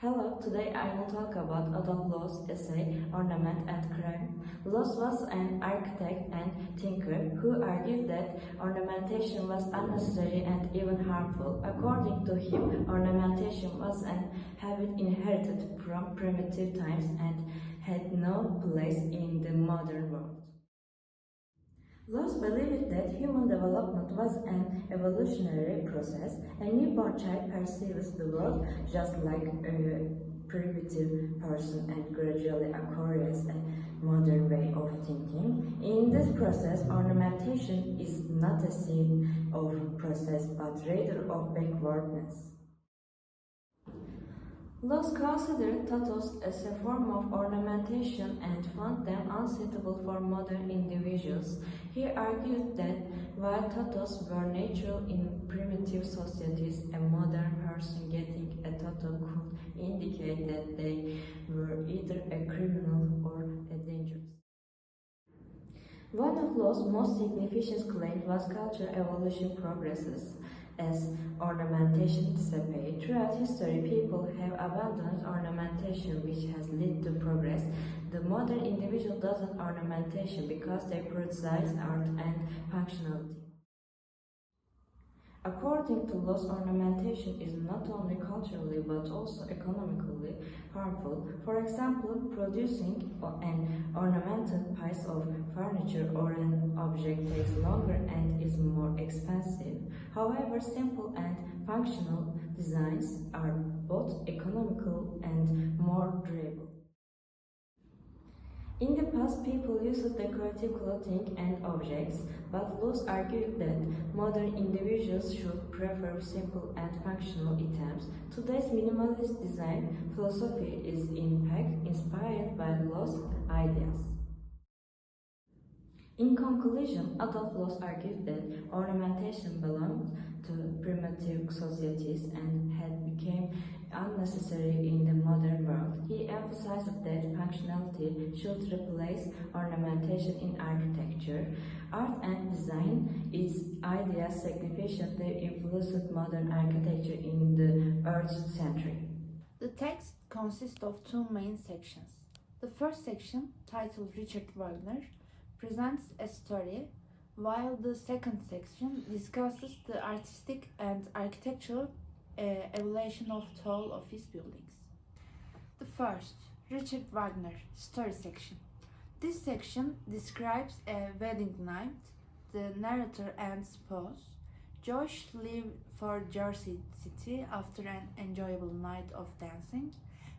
Hello, today I will talk about Adolf Loos' essay Ornament and Crime. Loos was an architect and thinker who argued that ornamentation was unnecessary and even harmful. According to him, ornamentation was an habit inherited from primitive times and had no place in the modern world. Loos believed that human development was an evolutionary process. A newborn child perceives the world just like a primitive person and gradually acquires a modern way of thinking. In this process, ornamentation is not a sign of process but rather of backwardness. Loos considered tattoos as a form of ornamentation and found them unsuitable for modern individuals. He argued that while tattoos were natural in primitive societies, a modern person getting a tattoo could indicate that they were either a criminal or a dangerous. One of Loos' most significant claims was cultural evolution progresses. As ornamentation dissipated throughout history, people have abandoned ornamentation, which has led to progress. The modern individual doesn't ornamentation because they prioritize art and functionality. According to Loos, ornamentation is not only culturally but also economically harmful. For example, producing an ornamented piece of furniture or an object takes longer and is more expensive. However, simple and functional designs are both economical and more durable. In the past, people used decorative clothing and objects, but Loos argued that modern individuals should prefer simple and functional items. Today's minimalist design philosophy is in fact inspired by Loos' ideas. In conclusion, Adolf Loos argued that ornamentation belonged to primitive societies and had become unnecessary in the modern world. He emphasized that functionality should replace ornamentation in architecture. Art and design, its ideas significantly influenced modern architecture in the 8th century. The text consists of two main sections. The first section, titled Richard Wagner, presents a story, while the second section discusses the artistic and architectural evolution of tall office buildings. The first, Richard Wagner, story section. This section describes a wedding night. The narrator and spouse, Josh, leave for Jersey City after an enjoyable night of dancing.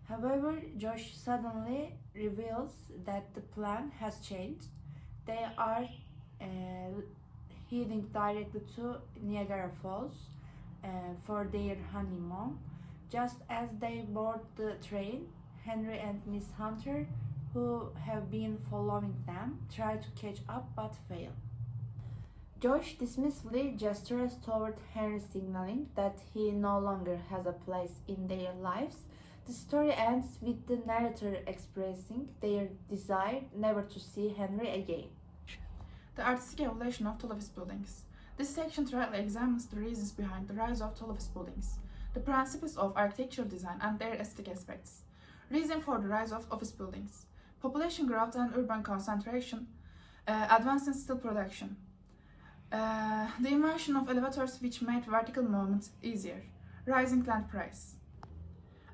However, Josh suddenly reveals that the plan has changed. They are heading directly to Niagara Falls for their honeymoon. Just as they board the train, Henry and Miss Hunter, who have been following them, try to catch up but fail. Josh dismissively gestures toward Henry, signaling that he no longer has a place in their lives. The story ends with the narrator expressing their desire never to see Henry again. The artistic evolution of tall office buildings. This section thoroughly examines the reasons behind the rise of tall office buildings, the principles of architectural design and their aesthetic aspects. Reason for the rise of office buildings: population growth and urban concentration, advance in steel production, the invention of elevators which made vertical movement easier, rising land price.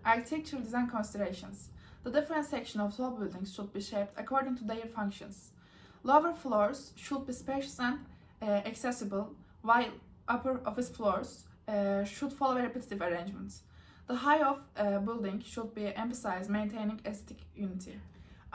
Architectural design considerations. The different sections of tall buildings should be shaped according to their functions. Lower floors should be spacious and accessible, while upper office floors should follow a repetitive arrangement. The height of a building should be emphasized, maintaining aesthetic unity.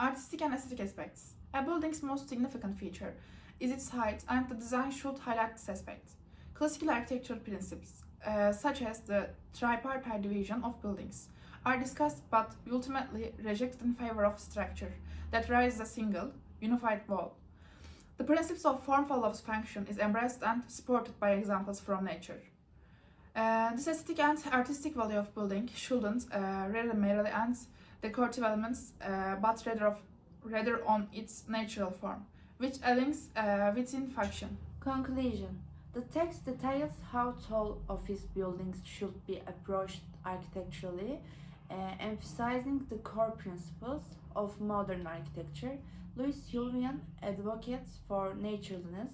Artistic and aesthetic aspects. A building's most significant feature is its height, and the design should highlight this aspect. Classical architectural principles, such as the tripartite division of buildings, are discussed but ultimately rejected in favor of structure that rises a single, unified wall. The principles of form follows function is embraced and supported by examples from nature. This aesthetic and artistic value of building shouldn't rely merely on decorative elements, but rather on its natural form, which aligns within function. Conclusion. The text details how tall office buildings should be approached architecturally emphasizing the core principles of modern architecture. Louis Sullivan advocates for naturalness,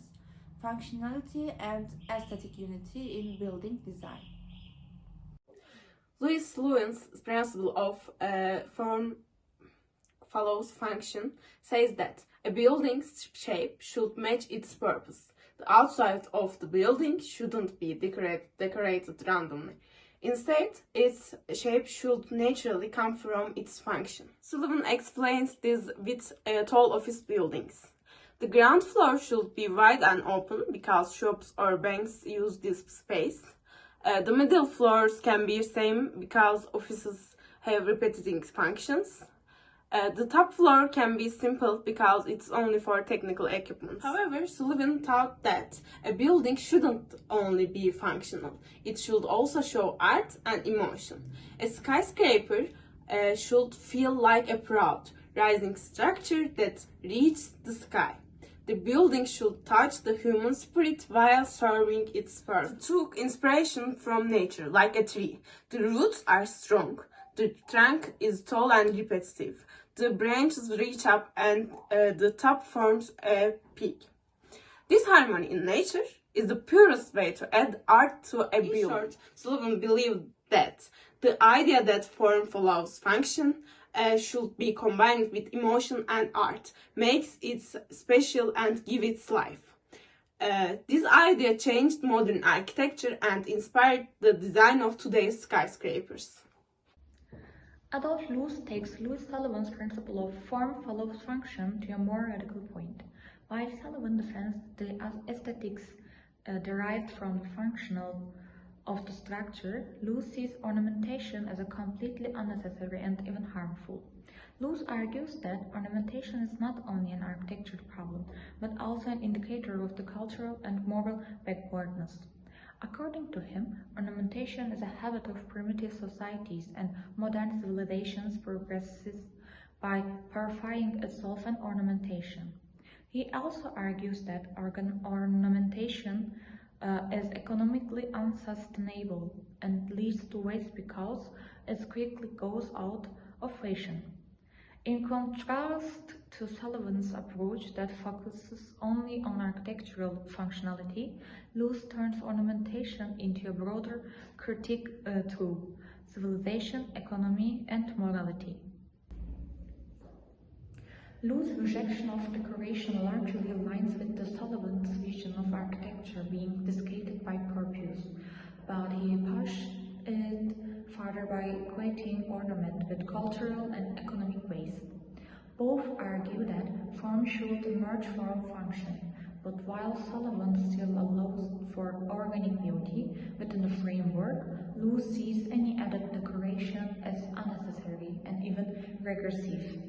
functionality, and aesthetic unity in building design. Louis Sullivan's principle of form follows function says that a building's shape should match its purpose. The outside of the building shouldn't be decorated randomly. Instead, its shape should naturally come from its function. Sullivan explains this with tall office buildings. The ground floor should be wide and open because shops or banks use this space. The middle floors can be same because offices have repeating functions. The top floor can be simple because it's only for technical equipment. However, Sullivan thought that a building shouldn't only be functional. It should also show art and emotion. A skyscraper should feel like a proud, rising structure that reaches the sky. The building should touch the human spirit while serving its purpose. It took inspiration from nature, like a tree. The roots are strong. The trunk is tall and repetitive. The branches reach up and the top forms a peak. This harmony in nature is the purest way to add art to a building. In short, Sullivan believed that the idea that form follows function should be combined with emotion and art, makes it special and give it life. This idea changed modern architecture and inspired the design of today's skyscrapers. Adolf Loos takes Louis Sullivan's principle of form follows function to a more radical point. While Sullivan defends the aesthetics derived from the functional of the structure, Loos sees ornamentation as a completely unnecessary and even harmful. Loos argues that ornamentation is not only an architectural problem, but also an indicator of the cultural and moral backwardness. According to him, ornamentation is a habit of primitive societies, and modern civilizations progresses by purifying itself and ornamentation. He also argues that ornamentation is economically unsustainable and leads to waste because it quickly goes out of fashion. In contrast to Sullivan's approach that focuses only on architectural functionality, Loos turns ornamentation into a broader critique through civilization, economy, and morality. Loos' rejection of decoration largely aligns with the Sullivan's vision of architecture being dictated by purpose, but he pushed it further by equating ornament with cultural and economic waste. Both argue that form should emerge from function, but while Sullivan still allows for organic beauty within the framework, Loos sees any added decoration as unnecessary and even regressive.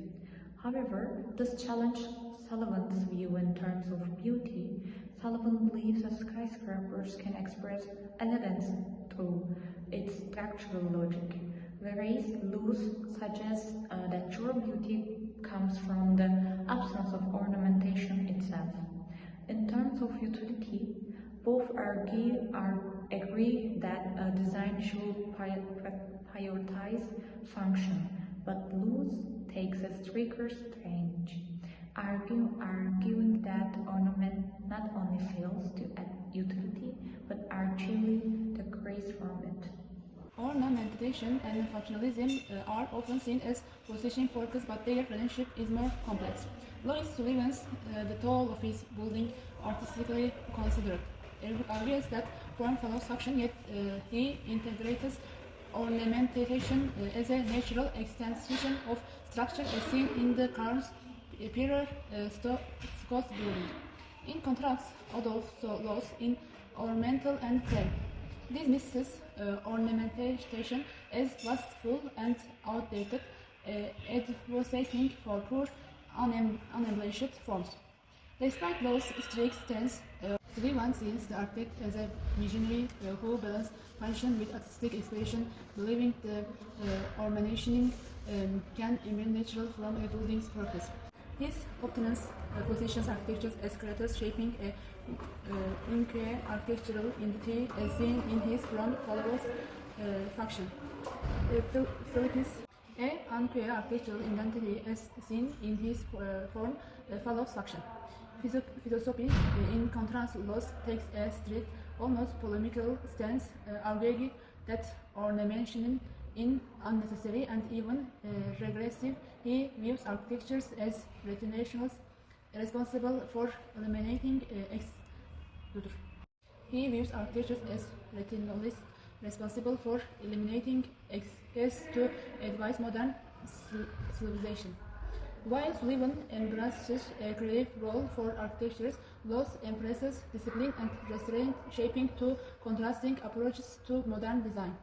However, this challenged Sullivan's view in terms of beauty. Sullivan believes that skyscrapers can express elegance through its structural logic, whereas Loos suggests that true beauty comes from the absence of ornamentation itself. In terms of utility, both agree that design should prioritize function, but Loos takes a stricter stance, arguing that ornament not only fails to add utility, but actually degrades from it. Ornamentation and functionalism are often seen as position-focused, but their relationship is more complex. Louis Sullivan's The Tall of His Building artistically considered argues that form follows function, yet he integrates ornamentation as a natural extension of structure as seen in the Carl's Pier Scott's building. In contrast, Adolf Loos in Ornamental and Clay dismisses ornamentation as wasteful and outdated, advocating for poor, unembellished forms. Despite Loos' strict stance, Sullivan sees the architect as a visionary who balances function with artistic expression, believing the ornamentation can emerge natural from a building's purpose. His opponents positions architecture as creators shaping a unique architectural entity as seen in his form follows function. Philippines. A unclear architectural identity as seen in his form follows function. Philosophy, in contrast, takes a strict, almost polemical stance, arguing that ornamentation is unnecessary and even regressive. He views architectures as retentionalists responsible for eliminating He views architectures as retentionalists responsible for eliminating access to advanced modern civilization. While Sullivan embraces a creative role for architectures, Loss embraces discipline and restraint, shaping two contrasting approaches to modern design.